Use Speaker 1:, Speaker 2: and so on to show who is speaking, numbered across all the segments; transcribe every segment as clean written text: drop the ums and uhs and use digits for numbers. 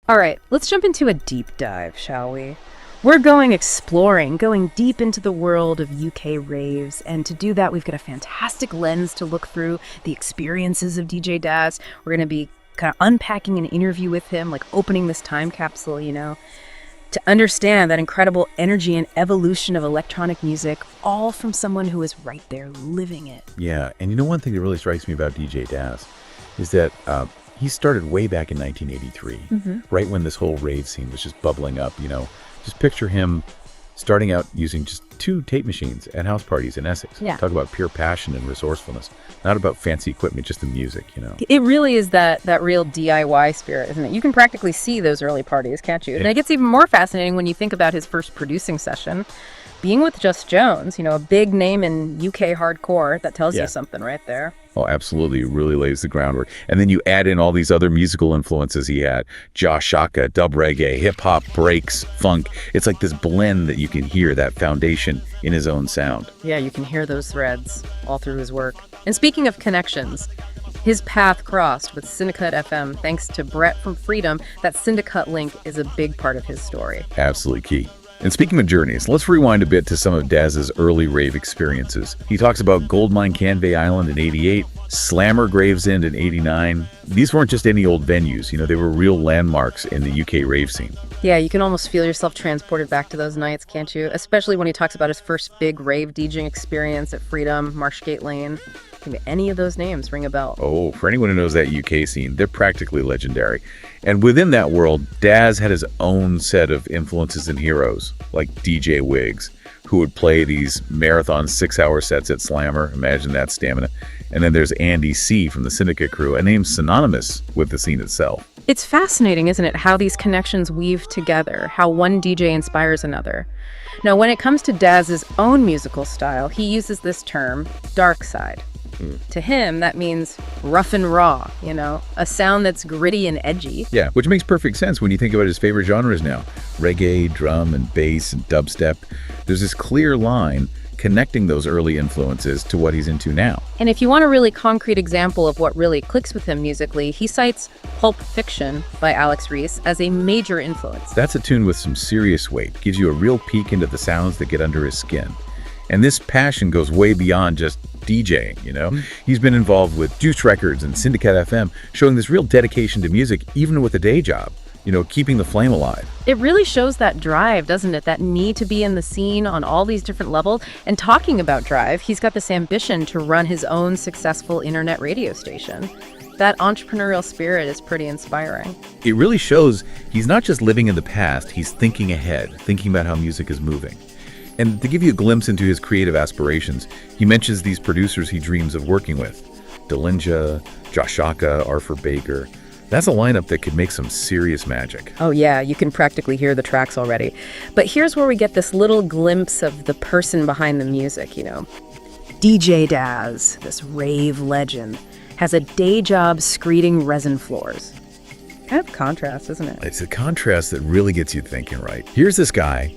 Speaker 1: All right, let's jump into a deep dive, shall we? We're going exploring, going deep into the world of UK raves, and to do that, we've got a fantastic lens to look through the experiences of DJ Daz. We're going to be kind of unpacking an interview with him, like opening this time capsule, to understand that incredible energy and evolution of electronic music, all from someone who is right there living it.
Speaker 2: Yeah, and one thing that really strikes me about DJ Daz is that he started way back in 1983, right when this whole rave scene was just bubbling up, Just picture him starting out using just 2 tape machines at house parties in Essex.
Speaker 1: Yeah.
Speaker 2: Talk about pure passion and resourcefulness. Not about fancy equipment, just the music,
Speaker 1: It really is that real DIY spirit, isn't it? You can practically see those early parties, can't you? And it gets even more fascinating when you think about his first producing session being with Just Jones, a big name in UK hardcore. That tells you something right there.
Speaker 2: Oh, absolutely. It really lays the groundwork. And then you add in all these other musical influences he had. Josh Shaka, dub reggae, hip-hop, breaks, funk. It's like this blend that you can hear, that foundation in his own sound.
Speaker 1: Yeah, you can hear those threads all through his work. And speaking of connections, his path crossed with Cyndicut FM thanks to Brett from Freedom. That Cyndicut link is a big part of his story.
Speaker 2: Absolutely key. And speaking of journeys, let's rewind a bit to some of Daz's early rave experiences. He talks about Goldmine Canvey Island in 88, Slammer Gravesend in 89. These weren't just any old venues, they were real landmarks in the UK rave scene.
Speaker 1: Yeah, you can almost feel yourself transported back to those nights, can't you? Especially when he talks about his first big rave DJing experience at Freedom, Marshgate Lane. Can any of those names ring a bell?
Speaker 2: Oh, for anyone who knows that UK scene, they're practically legendary. And within that world, Daz had his own set of influences and heroes, like DJ Wiggs, who would play these marathon 6-hour sets at Slammer. Imagine that stamina. And then there's Andy C. from the Cyndicut crew, a name synonymous with the scene itself.
Speaker 1: It's fascinating, isn't it, how these connections weave together, how one DJ inspires another. Now, when it comes to Daz's own musical style, he uses this term, dark side. To him, that means rough and raw, a sound that's gritty and edgy.
Speaker 2: Yeah, which makes perfect sense when you think about his favorite genres now. Reggae, drum, and bass, and dubstep. There's this clear line connecting those early influences to what he's into now.
Speaker 1: And if you want a really concrete example of what really clicks with him musically, he cites Pulp Fiction by Alex Reese as a major influence.
Speaker 2: That's a tune with some serious weight, gives you a real peek into the sounds that get under his skin. And this passion goes way beyond just DJing, He's been involved with Juice Records and Cyndicut FM, showing this real dedication to music, even with a day job, keeping the flame alive.
Speaker 1: It really shows that drive, doesn't it? That need to be in the scene on all these different levels. And talking about drive, he's got this ambition to run his own successful internet radio station. That entrepreneurial spirit is pretty inspiring.
Speaker 2: It really shows he's not just living in the past, he's thinking ahead, thinking about how music is moving. And to give you a glimpse into his creative aspirations, he mentions these producers he dreams of working with. Delinja, Josh Shaka, Arthur Baker. That's a lineup that could make some serious magic.
Speaker 1: Oh yeah, you can practically hear the tracks already. But here's where we get this little glimpse of the person behind the music, DJ Daz, this rave legend, has a day job screeding resin floors. Kind of contrast, isn't it?
Speaker 2: It's a contrast that really gets you thinking, right? Here's this guy,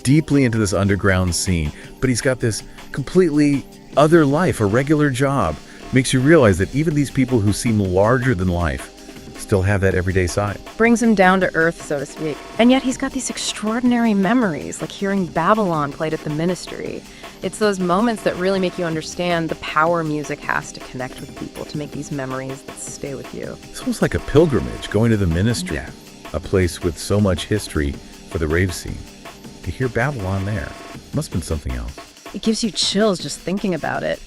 Speaker 2: deeply into this underground scene, but he's got this completely other life, a regular job. Makes you realize that even these people who seem larger than life still have that everyday side.
Speaker 1: Brings him down to earth, so to speak. And yet he's got these extraordinary memories, like hearing Babylon played at the Ministry. It's those moments that really make you understand the power music has to connect with people, to make these memories that stay with you.
Speaker 2: It's almost like a pilgrimage, going to the Ministry, a place with so much history for the rave scene. To hear Babylon there must have been something else.
Speaker 1: It gives you chills just thinking about it.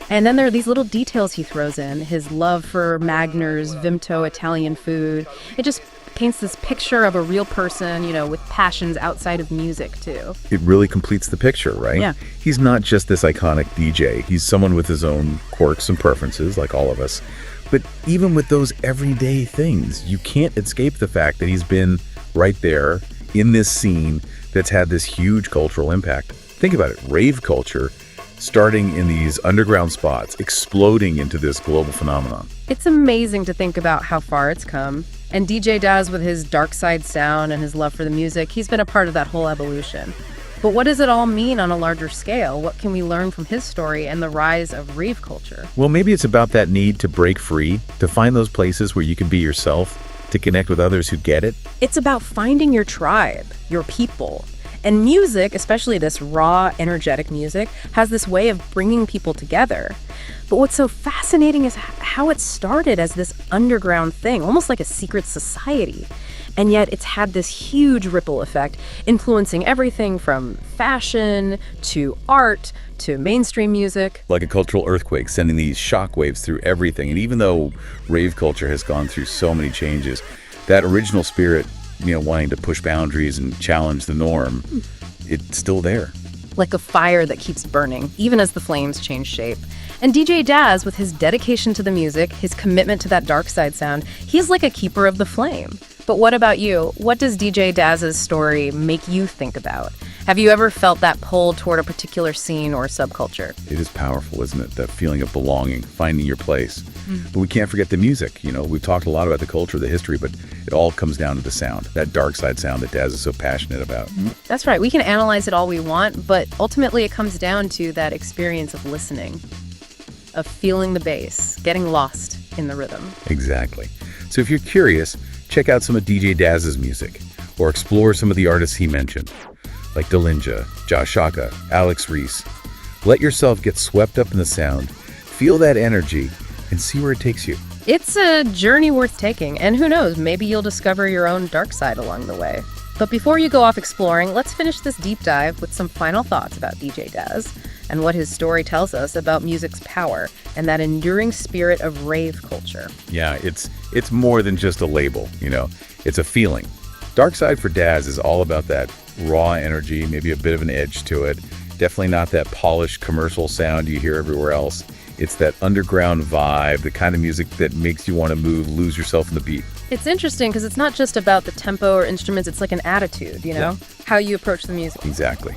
Speaker 1: And then there are these little details he throws in. His love for Magner's Vimto Italian food. It just paints this picture of a real person, with passions outside of music, too.
Speaker 2: It really completes the picture, right?
Speaker 1: Yeah.
Speaker 2: He's not just this iconic DJ. He's someone with his own quirks and preferences, like all of us. But even with those everyday things, you can't escape the fact that he's been right there in this scene that's had this huge cultural impact. Think about it, rave culture starting in these underground spots, exploding into this global phenomenon.
Speaker 1: It's amazing to think about how far it's come. And DJ Daz, with his dark side sound and his love for the music, he's been a part of that whole evolution. But what does it all mean on a larger scale? What can we learn from his story and the rise of rave culture?
Speaker 2: Well, maybe it's about that need to break free, to find those places where you can be yourself to connect with others who get it.
Speaker 1: It's about finding your tribe, your people. And music, especially this raw, energetic music, has this way of bringing people together. But what's so fascinating is how it started as this underground thing, almost like a secret society. And yet it's had this huge ripple effect, influencing everything from fashion to art to mainstream music.
Speaker 2: Like a cultural earthquake, sending these shockwaves through everything. And even though rave culture has gone through so many changes, that original spirit, wanting to push boundaries and challenge the norm, it's still there.
Speaker 1: Like a fire that keeps burning, even as the flames change shape. And DJ Daz, with his dedication to the music, his commitment to that dark side sound, he's like a keeper of the flame. But what about you? What does DJ Daz's story make you think about? Have you ever felt that pull toward a particular scene or subculture?
Speaker 2: It is powerful, isn't it? That feeling of belonging, finding your place. But we can't forget the music. We've talked a lot about the culture, the history, but it all comes down to the sound, that dark side sound that Daz is so passionate about.
Speaker 1: That's right. We can analyze it all we want, but ultimately it comes down to that experience of listening, of feeling the bass, getting lost in the rhythm.
Speaker 2: Exactly. So if you're curious, check out some of DJ Daz's music, or explore some of the artists he mentioned, like Delinja, Josh Shaka, Alex Reese. Let yourself get swept up in the sound, feel that energy, and see where it takes you.
Speaker 1: It's a journey worth taking, and who knows, maybe you'll discover your own dark side along the way. But before you go off exploring, let's finish this deep dive with some final thoughts about DJ Daz and what his story tells us about music's power and that enduring spirit of rave culture.
Speaker 2: Yeah, it's more than just a label, it's a feeling. Dark Side for Daz is all about that raw energy, maybe a bit of an edge to it. Definitely not that polished commercial sound you hear everywhere else. It's that underground vibe, the kind of music that makes you want to move, lose yourself in the beat.
Speaker 1: It's interesting because it's not just about the tempo or instruments, it's like an attitude, how you approach the music.
Speaker 2: Exactly.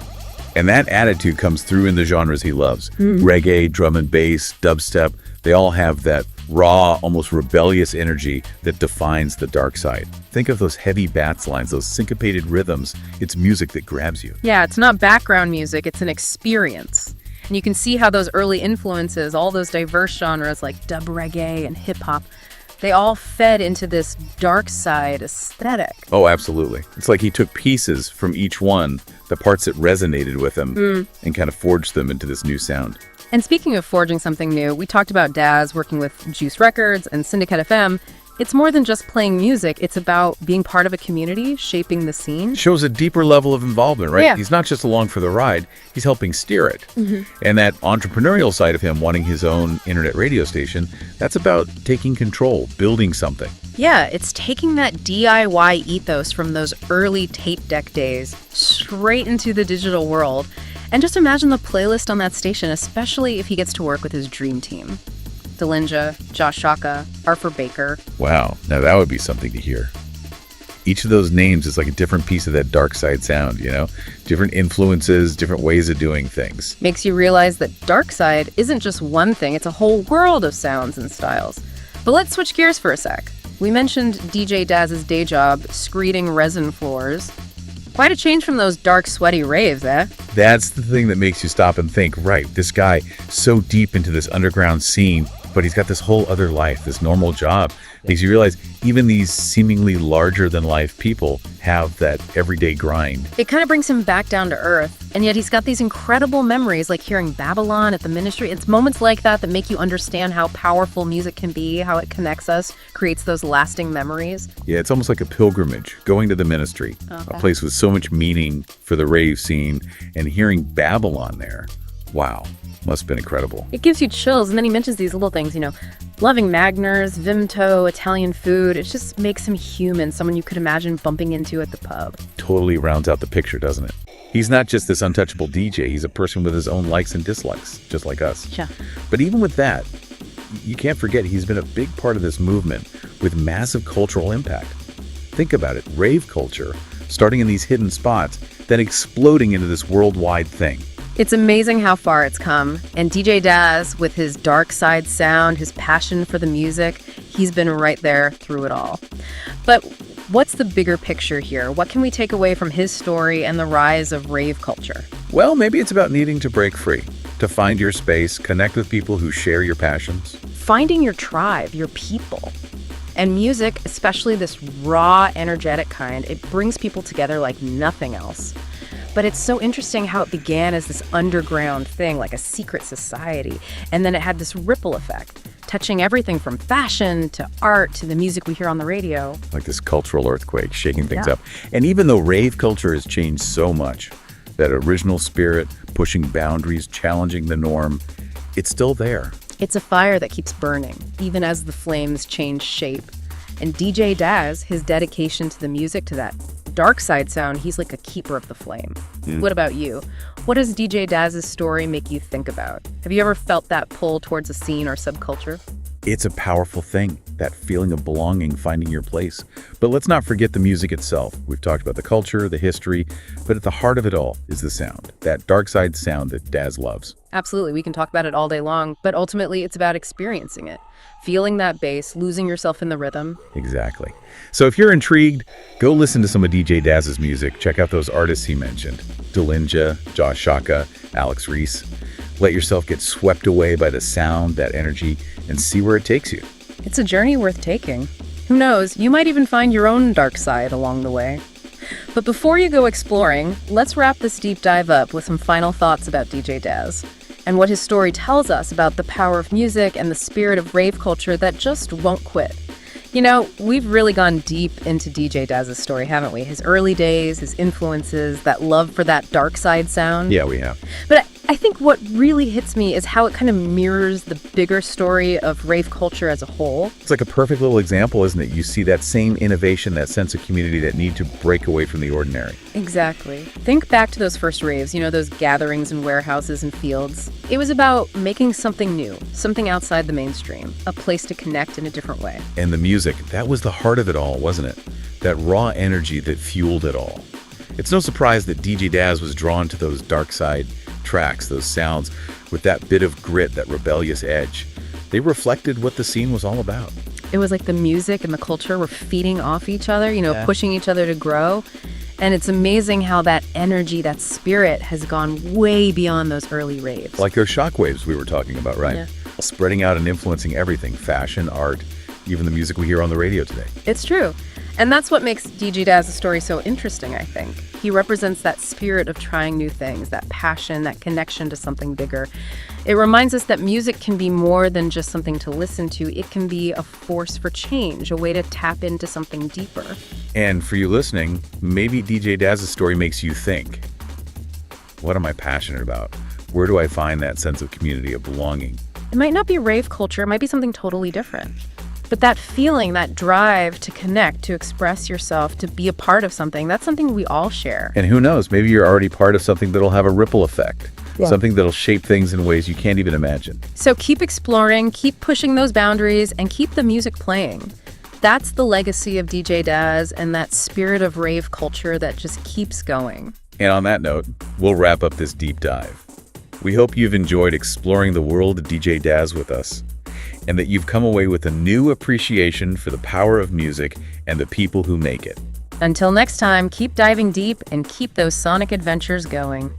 Speaker 2: And that attitude comes through in the genres he loves. Reggae, drum and bass, dubstep, they all have that raw, almost rebellious energy that defines the dark side. Think of those heavy bass lines, those syncopated rhythms. It's music that grabs you.
Speaker 1: Yeah, it's not background music, it's an experience. And you can see how those early influences, all those diverse genres like dub reggae and hip-hop, they all fed into this dark side aesthetic.
Speaker 2: Oh, absolutely. It's like he took pieces from each one, the parts that resonated with him, and kind of forged them into this new sound.
Speaker 1: And speaking of forging something new, we talked about Daz working with Juice Records and Cyndicut FM. It's more than just playing music. It's about being part of a community, shaping the scene.
Speaker 2: Shows a deeper level of involvement, right?
Speaker 1: Yeah.
Speaker 2: He's not just along for the ride, he's helping steer it. And that entrepreneurial side of him wanting his own internet radio station, that's about taking control, building something.
Speaker 1: Yeah, it's taking that DIY ethos from those early tape deck days straight into the digital world. And just imagine the playlist on that station, especially if he gets to work with his dream team. Delinja, Josh Shaka, Arthur Baker.
Speaker 2: Wow, now that would be something to hear. Each of those names is like a different piece of that dark side sound, Different influences, different ways of doing things.
Speaker 1: Makes you realize that dark side isn't just one thing, it's a whole world of sounds and styles. But let's switch gears for a sec. We mentioned DJ Daz's day job, screeding resin floors. Quite a change from those dark, sweaty raves, eh?
Speaker 2: That's the thing that makes you stop and think, right, this guy so deep into this underground scene, but he's got this whole other life, this normal job. Makes you realize even these seemingly larger than life people have that everyday grind.
Speaker 1: It kind of brings him back down to earth, and yet he's got these incredible memories like hearing Babylon at the Ministry. It's moments like that that make you understand how powerful music can be, how it connects us, creates those lasting memories.
Speaker 2: Yeah, it's almost like a pilgrimage, going to the Ministry, a place with so much meaning for the rave scene, and hearing Babylon there. Wow. Must have been incredible.
Speaker 1: It gives you chills, and then he mentions these little things, loving Magners, Vimto, Italian food. It just makes him human, someone you could imagine bumping into at the pub.
Speaker 2: Totally rounds out the picture, doesn't it? He's not just this untouchable DJ, he's a person with his own likes and dislikes, just like us.
Speaker 1: Yeah.
Speaker 2: But even with that, you can't forget he's been a big part of this movement with massive cultural impact. Think about it, rave culture, starting in these hidden spots, then exploding into this worldwide thing.
Speaker 1: It's amazing how far it's come, and DJ Daz, with his dark side sound, his passion for the music, he's been right there through it all. But what's the bigger picture here? What can we take away from his story and the rise of rave culture?
Speaker 2: Well, maybe it's about needing to break free, to find your space, connect with people who share your passions.
Speaker 1: Finding your tribe, your people. And music, especially this raw, energetic kind, it brings people together like nothing else. But it's so interesting how it began as this underground thing, like a secret society. And then it had this ripple effect, touching everything from fashion to art to the music we hear on the radio.
Speaker 2: Like this cultural earthquake, shaking things up. And even though rave culture has changed so much, that original spirit, pushing boundaries, challenging the norm, it's still there.
Speaker 1: It's a fire that keeps burning, even as the flames change shape. And DJ Daz, his dedication to the music, to that dark side sound, he's like a keeper of the flame. What about you? What does DJ Daz's story make you think about? Have you ever felt that pull towards a scene or subculture?
Speaker 2: It's a powerful thing, that feeling of belonging, finding your place. But let's not forget the music itself. We've talked about the culture, the history, but at the heart of it all is the sound, that dark side sound that Daz loves.
Speaker 1: Absolutely, we can talk about it all day long, but ultimately it's about experiencing it. Feeling that bass, losing yourself in the rhythm.
Speaker 2: Exactly. So if you're intrigued, go listen to some of DJ Daz's music. Check out those artists he mentioned. Delinja, Josh Shaka, Alex Reese. Let yourself get swept away by the sound, that energy, and see where it takes you.
Speaker 1: It's a journey worth taking. Who knows, you might even find your own dark side along the way. But before you go exploring, let's wrap this deep dive up with some final thoughts about DJ Daz and what his story tells us about the power of music and the spirit of rave culture that just won't quit. You know, we've really gone deep into DJ Daz's story, haven't we? His early days, his influences, that love for that dark side sound.
Speaker 2: Yeah, we have.
Speaker 1: But I think what really hits me is how it kind of mirrors the bigger story of rave culture as a whole.
Speaker 2: It's like a perfect little example, isn't it? You see that same innovation, that sense of community, that need to break away from the ordinary.
Speaker 1: Exactly. Think back to those first raves, you know, those gatherings in warehouses and fields. It was about making something new, something outside the mainstream, a place to connect in a different way.
Speaker 2: And the music, that was the heart of it all, wasn't it? That raw energy that fueled it all. It's no surprise that DJ Daz was drawn to those dark side tracks, those sounds with that bit of grit, that rebellious edge. They reflected what the scene was all about.
Speaker 1: It was like the music and the culture were feeding off each other, you know, pushing each other to grow. And it's amazing how that energy, that spirit has gone way beyond those early raves.
Speaker 2: Like those shockwaves we were talking about, right?
Speaker 1: Yeah.
Speaker 2: Spreading out and influencing everything, fashion, art, even the music we hear on the radio today.
Speaker 1: It's true. And that's what makes DJ Daz's story so interesting, I think. He represents that spirit of trying new things, that passion, that connection to something bigger. It reminds us that music can be more than just something to listen to. It can be a force for change, a way to tap into something deeper.
Speaker 2: And for you listening, maybe DJ Daz's story makes you think, what am I passionate about? Where do I find that sense of community, of belonging?
Speaker 1: It might not be rave culture, it might be something totally different. But that feeling, that drive to connect, to express yourself, to be a part of something, that's something we all share.
Speaker 2: And who knows, maybe you're already part of something that'll have a ripple effect, something that'll shape things in ways you can't even imagine.
Speaker 1: So keep exploring, keep pushing those boundaries, and keep the music playing. That's the legacy of DJ Daz and that spirit of rave culture that just keeps going.
Speaker 2: And on that note, we'll wrap up this deep dive. We hope you've enjoyed exploring the world of DJ Daz with us, and that you've come away with a new appreciation for the power of music and the people who make it.
Speaker 1: Until next time, keep diving deep and keep those sonic adventures going.